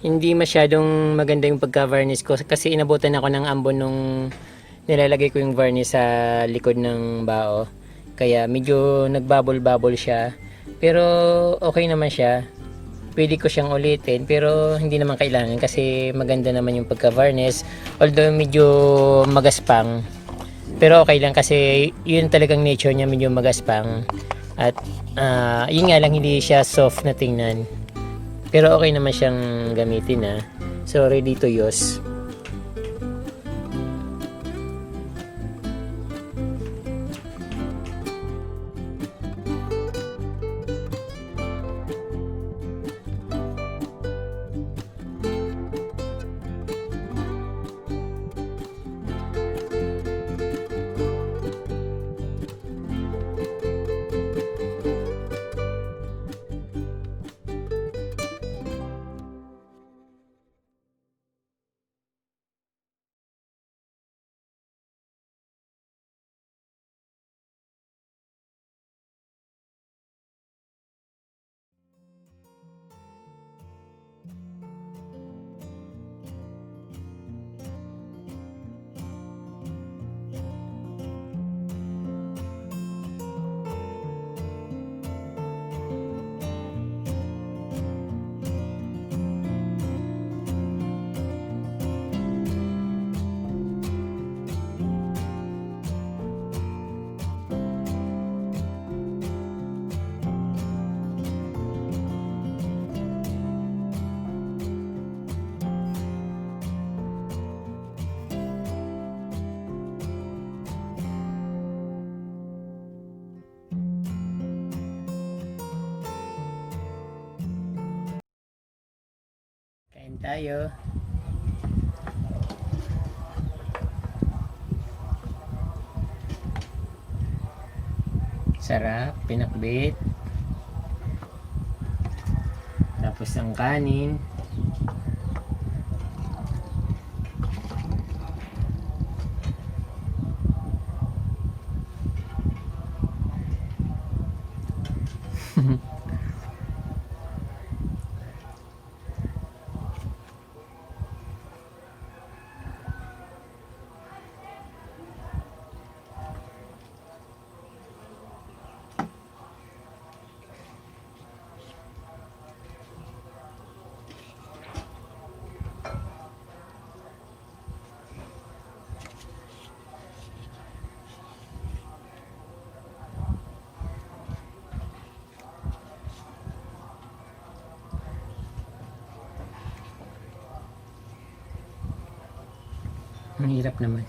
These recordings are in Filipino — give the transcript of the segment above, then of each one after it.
hindi masyadong maganda yung pagka-varnish ko kasi inabutan ako ng ambon nung nilalagay ko yung varnish sa likod ng bao. Kaya medyo nagbabol-babol siya. Pero okay naman siya. Pwede ko siyang ulitin pero hindi naman kailangan kasi maganda naman yung pagka-varnish. Although medyo magaspang. Pero okay lang kasi yun talagang nature niya, medyo magaspang. At yun nga lang, hindi siya soft na tingnan. Pero okay naman siyang gamitin na. So ready to use. Kain tayo. Sarap, pinakbit. Tapos ang kanin. Ang hirap naman.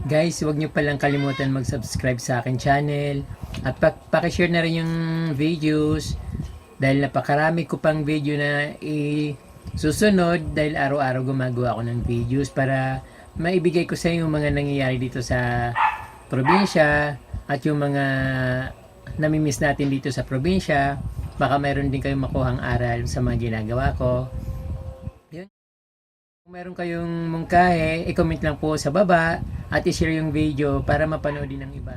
Guys, huwag nyo palang kalimutan mag-subscribe sa akin channel at pakishare na rin yung videos dahil napakarami ko pang video na susunod dahil araw-araw gumagawa ako ng videos para maibigay ko sa inyo yung mga nangyayari dito sa probinsya at yung mga namimiss natin dito sa probinsya. Baka mayroon din kayong makuhang aral sa mga ginagawa ko. Kung meron kayong mungkahe, i-comment lang po sa baba at i-share yung video para mapanood din ng iba.